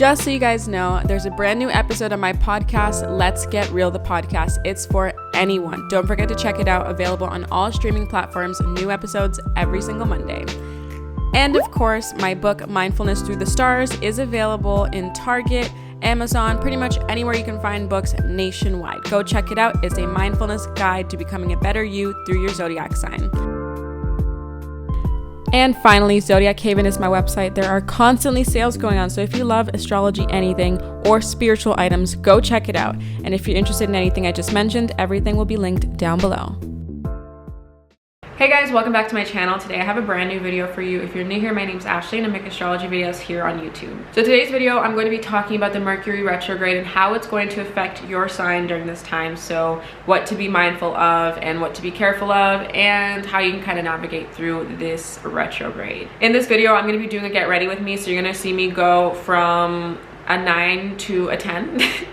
Just so you guys know, there's a brand new episode on my podcast, Let's Get Real, the podcast. It's for anyone. Don't forget to check it out. Available on all streaming platforms. New episodes every single Monday. And of course, my book, Mindfulness Through the Stars, is available in Target, Amazon, pretty much anywhere you can find books nationwide. Go check it out. It's a mindfulness guide to becoming a better you through your zodiac sign. And finally, Zodiac Haven is my website. There are constantly sales going on, so if you love astrology, anything, or spiritual items, go check it out. And if you're interested in anything I just mentioned, everything will be linked down below. Hey guys, welcome back to my channel. Today I have a brand new video for you. If you're new here, my name's Ashley and I make astrology videos here on YouTube. So today's video, I'm going to be talking about the Mercury Retrograde and how it's going to affect your sign during this time. So what to be mindful of and what to be careful of and how you can kind of navigate through this retrograde. In this video, I'm going to be doing a get ready with me. So you're going to see me go from a 9 to a 10.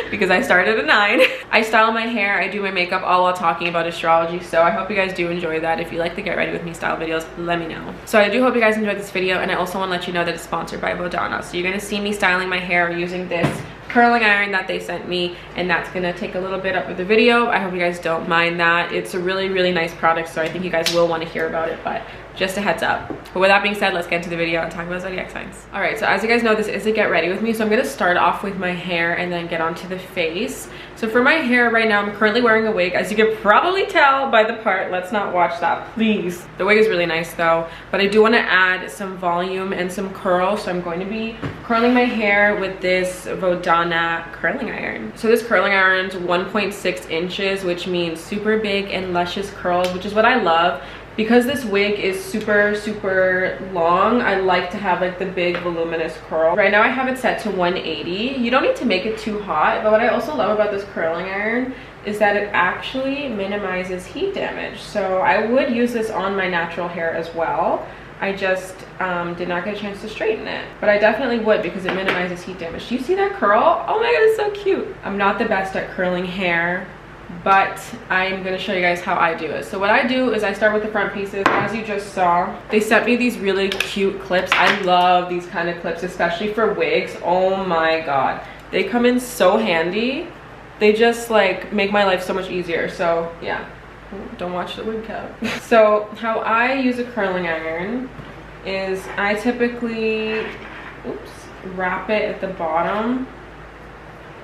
Because I started at 9. I style my hair, I do my makeup all while talking about astrology, so I hope you guys do enjoy that. If you like the get ready with me style videos, let me know. So I do hope you guys enjoyed this video, and I also want to let you know that it's sponsored by Vodana. So you're going to see me styling my hair using this curling iron that they sent me, and that's going to take a little bit up of the video. I hope you guys don't mind that. It's a really nice product, so I think you guys will want to hear about it, but just a heads up. But with that being said, let's get into the video and talk about zodiac signs. All right, so as you guys know, this is a get ready with me. So I'm gonna start off with my hair and then get onto the face. So for my hair right now, I'm currently wearing a wig. As you can probably tell by the part, let's not watch that, please. The wig is really nice though, but I do wanna add some volume and some curl. So I'm going to be curling my hair with this Vodana curling iron. So this curling iron is 1.6 inches, which means super big and luscious curls, which is what I love. Because this wig is super long, I like to have like the big voluminous curl. Right now I have it set to 180. You don't need to make it too hot, but what I also love about this curling iron is that it actually minimizes heat damage. So I would use this on my natural hair as well. I just did not get a chance to straighten it, but I definitely would because it minimizes heat damage. Do you see that curl? Oh my god, it's so cute. I'm not the best at curling hair, but I'm going to show you guys how I do it. So what I do is I start with the front pieces. As you just saw, they sent me these really cute clips. I love these kind of clips, especially for wigs. Oh my god, they come in so handy. They just like make my life so much easier. So yeah, don't watch the wig cap. So how I use a curling iron is I typically wrap it at the bottom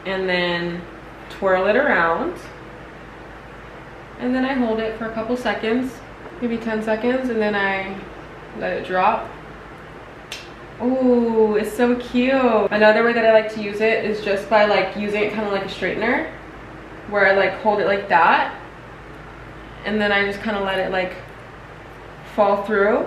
and then twirl it around. And then I hold it for a couple seconds, maybe 10 seconds, and then I let it drop. Ooh, it's so cute. Another way that I like to use it is just by like using it kind of like a straightener, where I like hold it like that, and then I just kind of let it like fall through.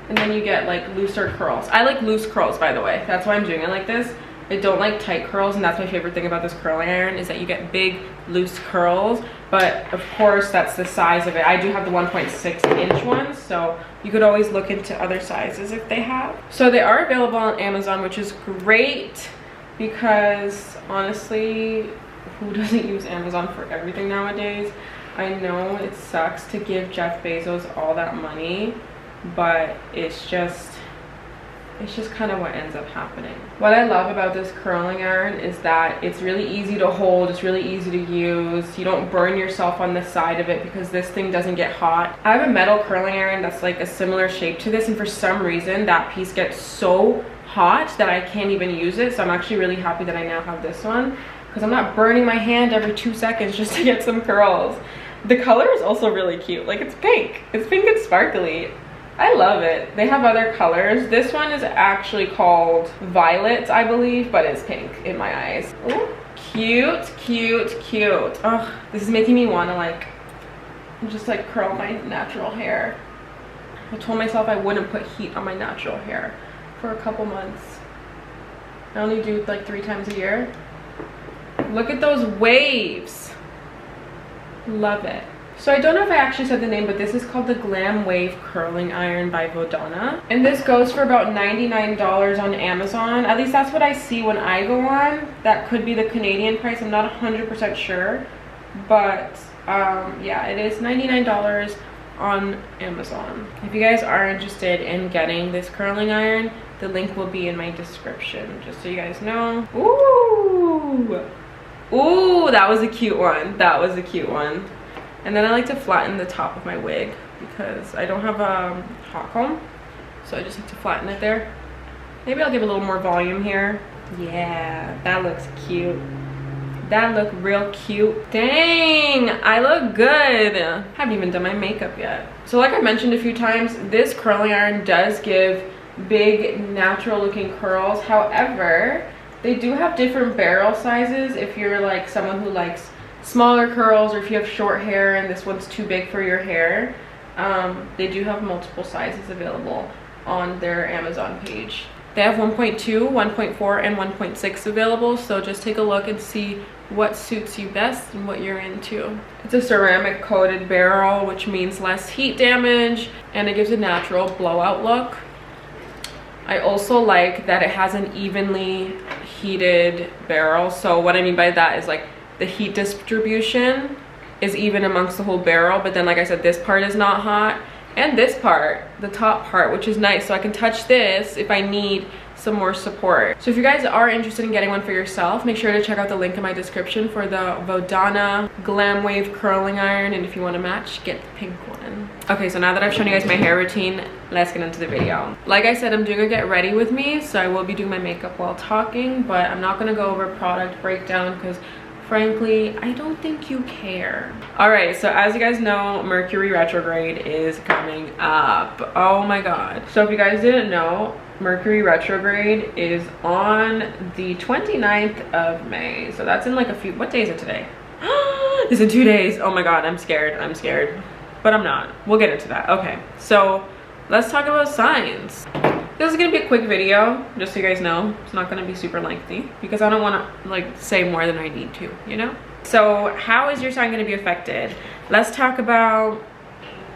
And then you get like looser curls. I like loose curls, by the way. That's why I'm doing it like this. I don't like tight curls, and that's my favorite thing about this curling iron is that you get big, loose curls. But of course, that's the size of it. I do have the 1.6 inch ones, so you could always look into other sizes if they have. So they are available on Amazon, which is great because honestly, who doesn't use Amazon for everything nowadays? I know it sucks to give Jeff Bezos all that money, but it's just kind of what ends up happening. What I love about this curling iron is that it's really easy to hold, it's really easy to use. You don't burn yourself on the side of it because this thing doesn't get hot. I have a metal curling iron that's like a similar shape to this, and for some reason that piece gets so hot that I can't even use it. So I'm actually really happy that I now have this one because I'm not burning my hand every 2 seconds just to get some curls. The color is also really cute. Like, it's pink and sparkly. I love it. They have other colors. This one is actually called Violet, I believe, but it's pink in my eyes. Ooh, cute. Oh, this is making me want to like just like curl my natural hair. I told myself I wouldn't put heat on my natural hair for a couple months. I only do it like 3 times a year. Look at those waves. Love it. So I don't know if I actually said the name, but this is called the Glamwave Curling Iron by Vodana. And this goes for about $99 on Amazon. At least that's what I see when I go on. That could be the Canadian price. I'm not 100% sure. But Yeah, it is $99 on Amazon. If you guys are interested in getting this curling iron, the link will be in my description, just so you guys know. Ooh, ooh, that was a cute one. That was a cute one. And then I like to flatten the top of my wig because I don't have a hot comb, so I just like to flatten it there. Maybe I'll give a little more volume here. Yeah, that looks cute. That look real cute. Dang, I look good. I haven't even done my makeup yet. So like I mentioned a few times, this curling iron does give big natural looking curls. However, they do have different barrel sizes if you're like someone who likes smaller curls, or if you have short hair and this one's too big for your hair. They do have multiple sizes available on their Amazon page. They have 1.2, 1.4, and 1.6 available, so just take a look and see what suits you best and what you're into. It's a ceramic coated barrel, which means less heat damage, and it gives a natural blowout look. I also like that it has an evenly heated barrel. So what I mean by that is like the heat distribution is even amongst the whole barrel, but then like I said, this part is not hot. And this part, the top part, which is nice, so I can touch this if I need some more support. So if you guys are interested in getting one for yourself, make sure to check out the link in my description for the Vodana Glamwave curling iron, and if you want to match, get the pink one. Okay, so now that I've shown you guys my hair routine, let's get into the video. Like I said, I'm doing a get ready with me, so I will be doing my makeup while talking, but I'm not going to go over product breakdown because frankly, I don't think you care. All right, so as you guys know, Mercury Retrograde is coming up. Oh my God. So if you guys didn't know, Mercury Retrograde is on the 29th of May. So that's in like a few, what day is it today? It's in 2 days. Oh my God, I'm scared. I'm scared, but I'm not. We'll get into that. Okay, so let's talk about signs. This is gonna be a quick video, just so you guys know. It's not gonna be super lengthy because I don't wanna like say more than I need to, you know? So how is your sign gonna be affected? Let's talk about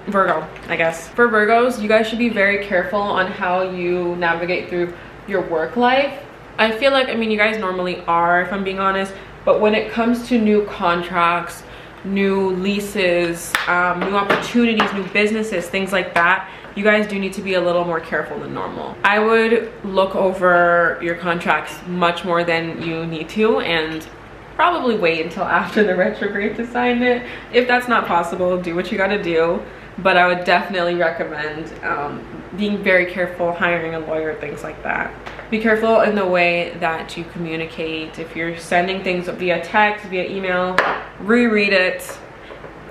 Virgo, I guess. For Virgos, you guys should be very careful on how you navigate through your work life. I feel like, I mean, you guys normally are, if I'm being honest, but when it comes to new contracts, new leases, new opportunities, new businesses, things like that, you guys do need to be a little more careful than normal. I would look over your contracts much more than you need to, and probably wait until after the retrograde to sign it. If that's not possible, do what you gotta do. But I would definitely recommend being very careful, hiring a lawyer, things like that. Be careful in the way that you communicate. If you're sending things via text, via email, reread it,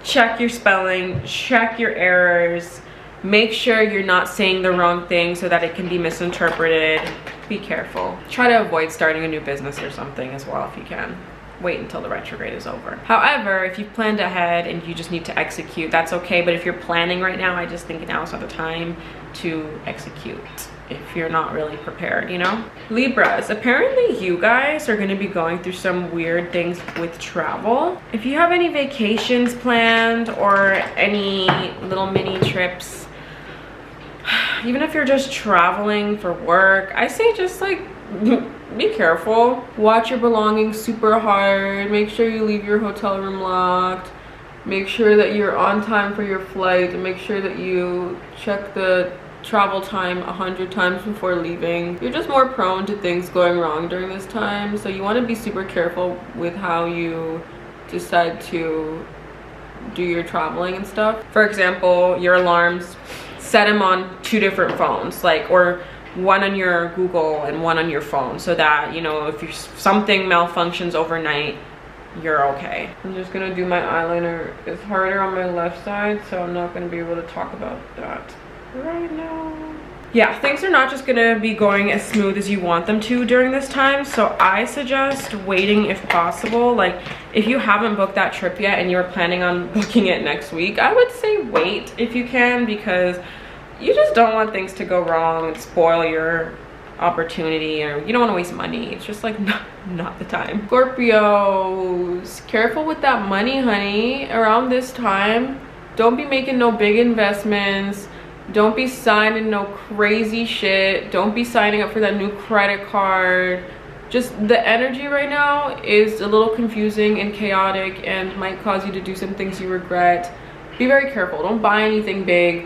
check your spelling, check your errors, make sure you're not saying the wrong thing so that it can be misinterpreted. Be careful. Try to avoid starting a new business or something as well if you can. Wait until the retrograde is over. However, if you've planned ahead and you just need to execute, that's okay. But if you're planning right now, I just think now is not the time to execute if you're not really prepared, you know? Libras, apparently you guys are gonna be going through some weird things with travel. If you have any vacations planned or any little mini trips, even if you're just traveling for work, I say just like, be careful. Watch your belongings super hard. Make sure you leave your hotel room locked. Make sure that you're on time for your flight, and make sure that you check the travel time 100 times before leaving. You're just more prone to things going wrong during this time, so you want to be super careful with how you decide to do your traveling and stuff. For example, your alarms, set them on 2 different phones, like, or one on your Google and one on your phone, so that, you know, if something malfunctions overnight, you're okay. I'm just gonna do my eyeliner. It's harder on my left side, so I'm not gonna be able to talk about that right now. Yeah, things are not just gonna be going as smooth as you want them to during this time, so I suggest waiting if possible. Like, if you haven't booked that trip yet and you're planning on booking it next week, I would say wait if you can, because you just don't want things to go wrong and spoil your opportunity, or you don't want to waste money. It's just like not the time. Scorpios, careful with that money, honey, around this time. Don't be making no big investments. Don't be signing no crazy shit. Don't be signing up for that new credit card. just the energy right now is a little confusing and chaotic and might cause you to do some things you regret. Be very careful. Don't buy anything big,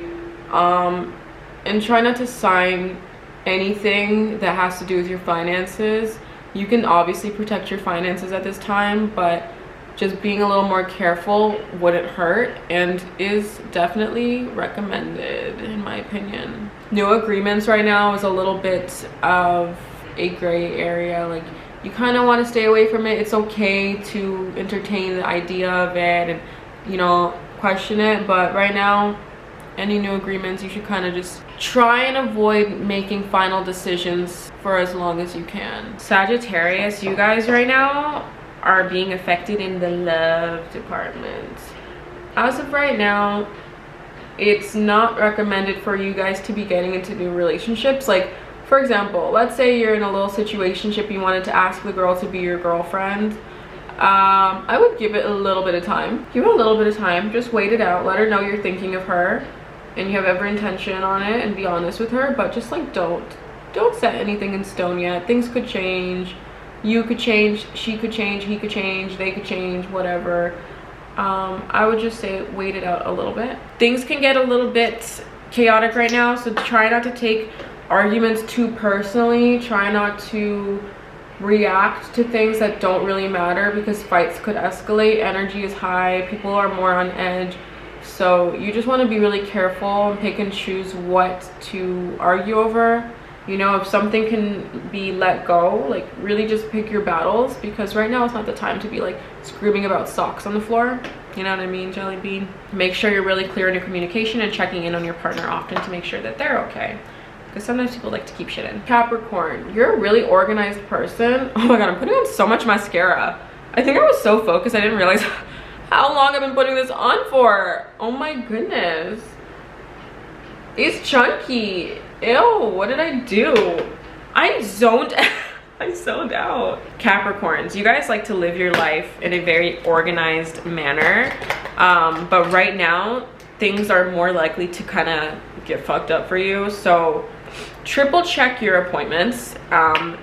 and try not to sign anything that has to do with your finances. You can obviously protect your finances at this time, but just being a little more careful wouldn't hurt and is definitely recommended, in my opinion. New agreements right now is a little bit of a gray area. Like, you kind of want to stay away from it. It's okay to entertain the idea of it and, you know, question it, but right now, any new agreements, you should kind of just try and avoid making final decisions for as long as you can. Sagittarius, you guys right now are being affected in the love department. As of right now, it's not recommended for you guys to be getting into new relationships. Like, for example, let's say you're in a little situationship, you wanted to ask the girl to be your girlfriend. I would give it a little bit of time. Give it a little bit of time. Just wait it out. Let her know you're thinking of her and you have every intention on it, and be honest with her. But just like, don't set anything in stone yet. Things could change. You could change. She could change. He could change. They could change. Whatever. I would just say wait it out a little bit. Things can get a little bit chaotic right now, so try not to take arguments too personally. Try not to react to things that don't really matter, because fights could escalate. Energy is high. People are more on edge. So you just want to be really careful and pick and choose what to argue over. You know, if something can be let go, like really just pick your battles, because right now it's not the time to be like screaming about socks on the floor. You know what I mean, Jelly Bean? Make sure you're really clear in your communication and checking in on your partner often to make sure that they're okay, because sometimes people like to keep shit in. Capricorn, you're a really organized person. Oh my god, I'm putting on so much mascara. I think I was so focused I didn't realize how long I've been putting this on for. Oh my goodness. It's chunky. Ew, what did I do? I zoned out. Capricorns, you guys like to live your life in a very organized manner. But right now, things are more likely to kind of get fucked up for you. So triple check your appointments.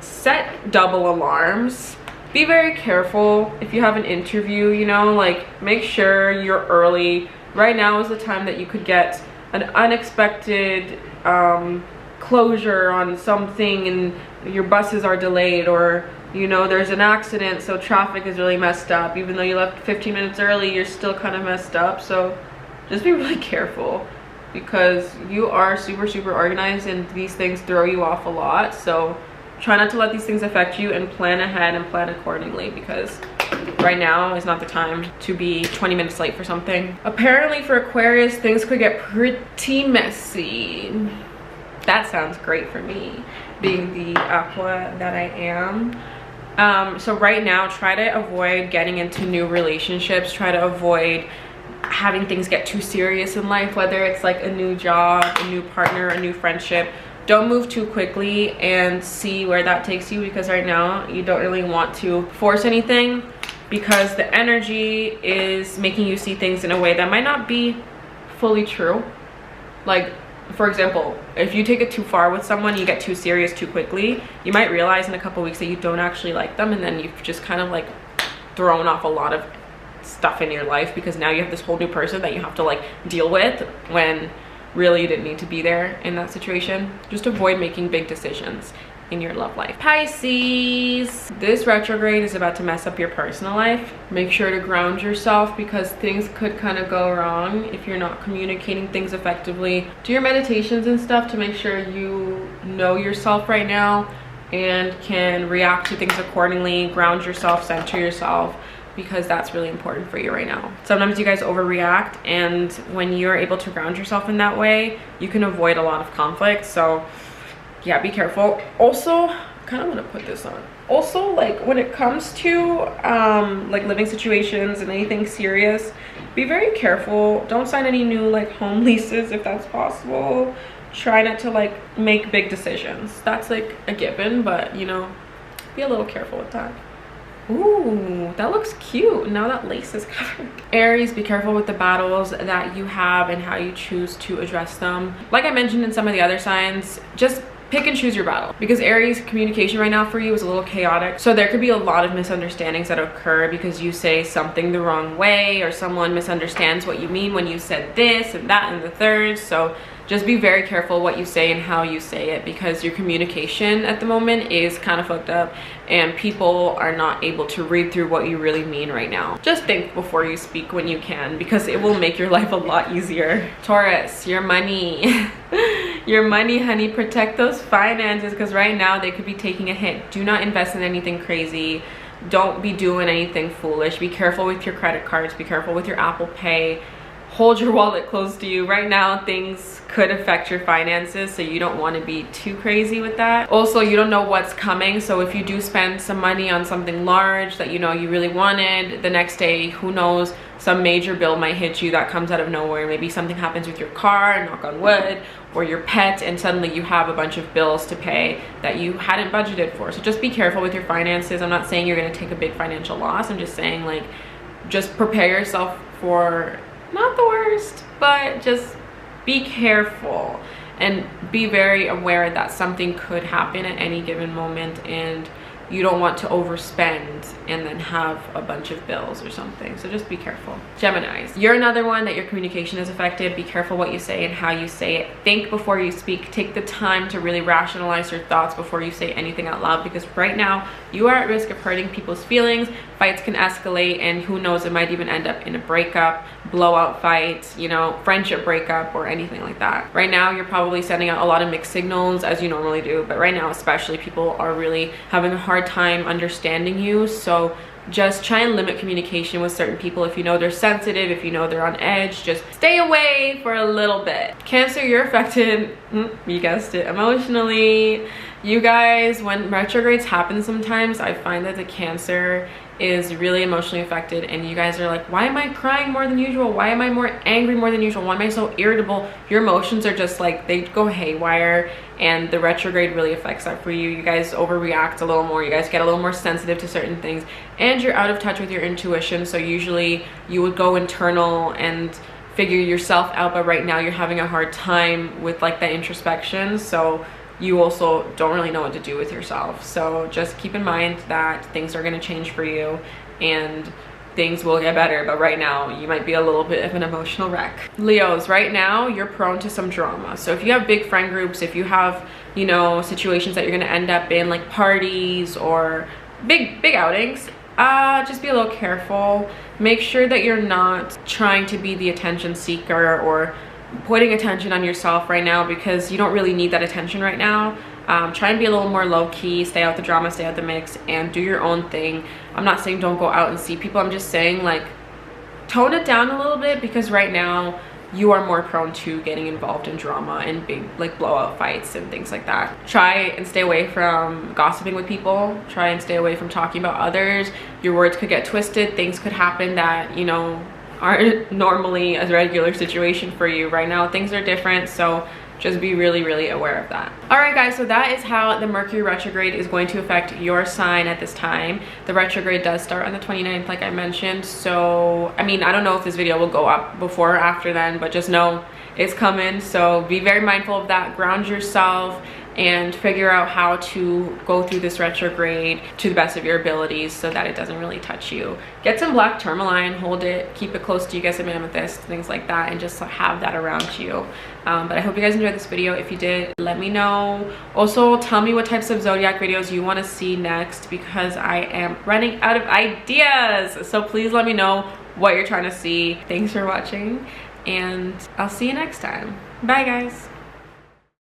Set double alarms. Be very careful if you have an interview, you know, like make sure you're early. Right now is the time that you could get an unexpected closure on something and your buses are delayed, or you know there's an accident, so traffic is really messed up. Even though you left 15 minutes early, you're still kind of messed up. So just be really careful, because you are super organized and these things throw you off a lot. So try not to let these things affect you and plan ahead and plan accordingly, because right now is not the time to be 20 minutes late for something. Apparently for Aquarius, things could get pretty messy. That sounds great for me, being the aqua that I am. So right now, try to avoid getting into new relationships. Try to avoid having things get too serious in life, whether it's like a new job, a new partner, a new friendship. Don't move too quickly and see where that takes you, because right now you don't really want to force anything, because the energy is making you see things in a way that might not be fully true. Like, for example, if you take it too far with someone, you get too serious too quickly, you might realize in a couple weeks that you don't actually like them, and then you've just kind of like thrown off a lot of stuff in your life, because now you have this whole new person that you have to like deal with, when really you didn't need to be there in that situation. Just avoid making big decisions in your love life. Pisces, this retrograde is about to mess up your personal life. Make sure to ground yourself, because things could kind of go wrong if you're not communicating things effectively. Do your meditations and stuff to make sure you know yourself right now and can react to things accordingly. Ground yourself, center yourself, because that's really important for you right now. Sometimes you guys overreact, and when you're able to ground yourself in that way, you can avoid a lot of conflict. So yeah, be careful. Also, I kind of want to put this on. Also, like when it comes to like living situations and anything serious, be very careful. Don't sign any new like home leases if that's possible. Try not to like make big decisions. That's like a given, but you know, be a little careful with that. Ooh, that looks cute. Now that lace is covered. Aries, be careful with the battles that you have and how you choose to address them. Like I mentioned in some of the other signs, just pick and choose your battle, because Aries, communication right now for you is a little chaotic. So there could be a lot of misunderstandings that occur because you say something the wrong way, or someone misunderstands what you mean when you said this and that and the third. So just be very careful what you say and how you say it, because your communication at the moment is kind of fucked up and people are not able to read through what you really mean right now. Just think before you speak when you can, because it will make your life a lot easier. Taurus, your money. Your money, honey, protect those finances, because right now they could be taking a hit. Do not invest in anything crazy. Don't be doing anything foolish. Be careful with your credit cards. Be careful with your Apple Pay. Hold your wallet close to you. Right now things could affect your finances, so you don't want to be too crazy with that. Also, you don't know what's coming, so if you do spend some money on something large that you know you really wanted, the next day, who knows, some major bill might hit you that comes out of nowhere. Maybe something happens with your car, knock on wood, or your pet, and suddenly you have a bunch of bills to pay that you hadn't budgeted for. So just be careful with your finances. I'm not saying you're going to take a big financial loss. I'm just saying, like, just prepare yourself for not the worst, but just be careful and be very aware that something could happen at any given moment, and you don't want to overspend and then have a bunch of bills or something. So just be careful. Geminis, you're another one that your communication is affected. Be careful what you say and how you say it. Think before you speak. Take the time to really rationalize your thoughts before you say anything out loud, because right now you are at risk of hurting people's feelings. Fights can escalate, and who knows, it might even end up in a breakup, blowout fight, you know, friendship breakup, or anything like that. Right now you're probably sending out a lot of mixed signals, as you normally do, but right now especially people are really having a hard time understanding you. So just try and limit communication with certain people. If you know they're sensitive, if you know they're on edge, just stay away for a little bit. Cancer, you're affected, you guessed it, emotionally. You guys, when retrogrades happen sometimes, I find that the Cancer is really emotionally affected, and you guys are like, why am I crying more than usual? Why am I more angry more than usual? Why am I so irritable? Your emotions are just like, they go haywire, and the retrograde really affects that for you. You guys overreact a little more. You guys get a little more sensitive to certain things, and you're out of touch with your intuition. So usually you would go internal and figure yourself out, but right now you're having a hard time with like that introspection. So you also don't really know what to do with yourself. So just keep in mind that things are going to change for you and things will get better, but right now you might be a little bit of an emotional wreck. Leos, right now you're prone to some drama. So if you have big friend groups, if you have, you know, situations that you're going to end up in, like parties or big outings, just be a little careful. Make sure that you're not trying to be the attention seeker or putting attention on yourself right now, because you don't really need that attention right now. Try and be a little more low-key, stay out the drama, stay out the mix, and do your own thing. I'm not saying don't go out and see people. I'm just saying, like, tone it down a little bit, because right now you are more prone to getting involved in drama and big like blowout fights and things like that. Try and stay away from gossiping with people. Try and stay away from talking about others. Your words could get twisted. Things could happen that, you know, aren't normally a regular situation for you. Right now things are different, so just be really aware of that. All right guys, so that is how the Mercury retrograde is going to affect your sign at this time. The retrograde does start on the 29th, like I mentioned. So I mean, I don't know if this video will go up before or after then, but just know it's coming. So be very mindful of that. Ground yourself and figure out how to go through this retrograde to the best of your abilities so that it doesn't really touch you. Get some black tourmaline, hold it, keep it close to you, get some amethyst, things like that, and just have that around you. But I hope you guys enjoyed this video. If you did, let me know. Also, tell me what types of zodiac videos you want to see next, because I am running out of ideas. So please let me know what you're trying to see. Thanks for watching, and I'll see you next time. Bye guys.